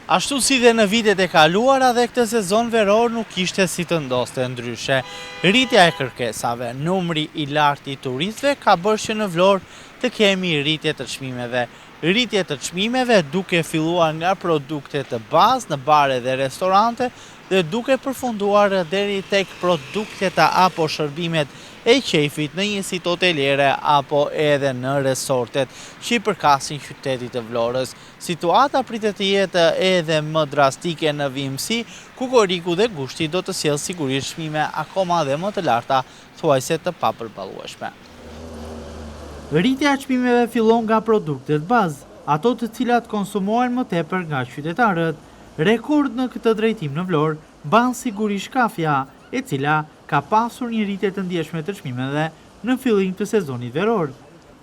Ashtu si dhe në vitet e kaluara dhe këtë sezon veror nuk ishte si të ndoste ndryshe. Rritja e kërkesave, numri i lartë i turistëve ka bërë që në Vlorë të kemi rritje të çmimeve. Rritje të çmimeve duke filluar nga produktet të bazë në bare dhe restorante dhe duke përfunduar deri tek produktet apo shërbimet e qefit në njësit hoteliere apo edhe në resortet që i përkasin qytetit të Vlorës. Situata pritet të jetë edhe më drastike në Vimësi, ku korriku dhe gushti do të sjellë sigurisht çmime akoma dhe më të larta, thuajse të papërballueshme. Rritja e çmimeve fillon nga produktet bazë, ato të cilat konsumohen më tepër nga qytetarët. Rekord në këtë drejtim në Vlorë ban sigurisht kafja, e cila ka pasur një rritje të ndjeshme të çmimeve në fillim të sezonit veror.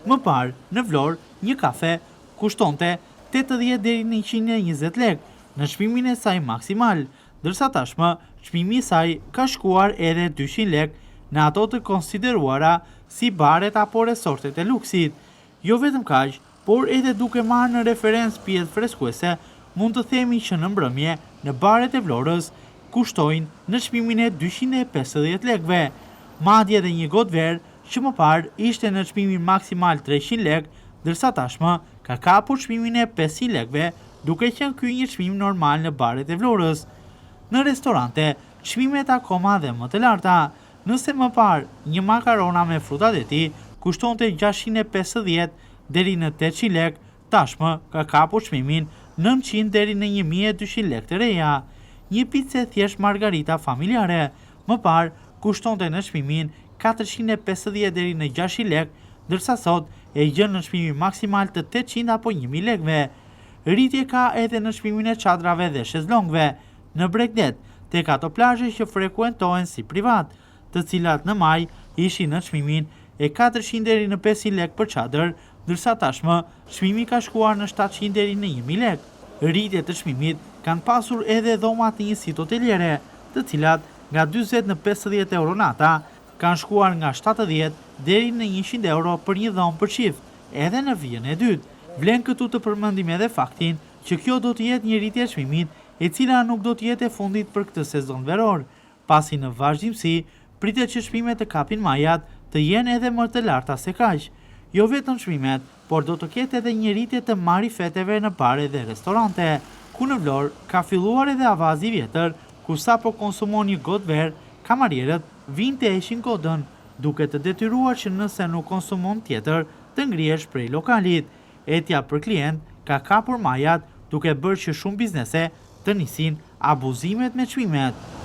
Më parë, në Vlorë, një kafe kushtonte 80 deri në 120 lekë në çmimin e saj maksimal, ndërsa tashmë çmimi i saj ka shkuar edhe 200 lekë në ato të konsideruara si baret apo resortet e luksit. Jo vetëm kaq, por edhe duke marrë në referencë pijet freskuese, mund të themi që në mbrëmje në baret e Vlorës kushtojnë në çmimin e 250 lekëve. Madje edhe një gotë verë që më parë ishte në çmimin maksimal 300 lekë, ndërsa tashmë ka kapur çmimin e 500 lekëve, duke qenë ky një çmim normal në baret e Vlorës. Në restorante, çmimet akoma dhe më të larta. Nëse më parë një makarona me fruta dhe ti kushtonte 650 deri në 800 lekë, tashmë ka kapur çmimin 900 deri në 1200 lekë të reja. Një pice thjesht margarita familjare, më parë kushtonte në çmimin 450 deri në 600 lekë, ndërsa sot e gjen në çmimin maksimal të 800 apo 1000 lekëve. Rritje ka edhe në çmimin e çadrave dhe shezlongëve në Bregdet, tek ato plazhe që frekuentohen si privat, të cilat në maj ishin në çmimin e 400 deri në 500 lekë për çadër, ndërsa tashmë çmimi ka shkuar në 700 deri në 1000 lekë. Rritje të çmimit kanë pasur edhe dhomat në njësit hoteliere, të cilat nga 40 në 50 euro nata kanë shkuar nga 70 deri në 100 euro për një dhomë për çift, edhe në vijën e dytë. Vlen këtu të përmendim edhe faktin që kjo do të jetë një rritje e çmimit, e cila nuk do të jetë e fundit për këtë sezon veror, pasi në vazhdimsi pritet që çmimet të kapin majat të jenë edhe më të larta se kaq. Jo vetëm çmimet, por do të ketë edhe një rritje të marifeteve në bare dhe restorante, ku në Vlorë ka filluar edhe avazi vjetër, ku sapo konsumon një gotë verë, kamarierët vinë të heqin kodën, duke të detyruar që nëse nuk konsumon tjetër, të ngrihesh prej lokalit. Etja për klient ka kapur majat, duke bërë që shumë biznese të nisin abuzimet me çmimet.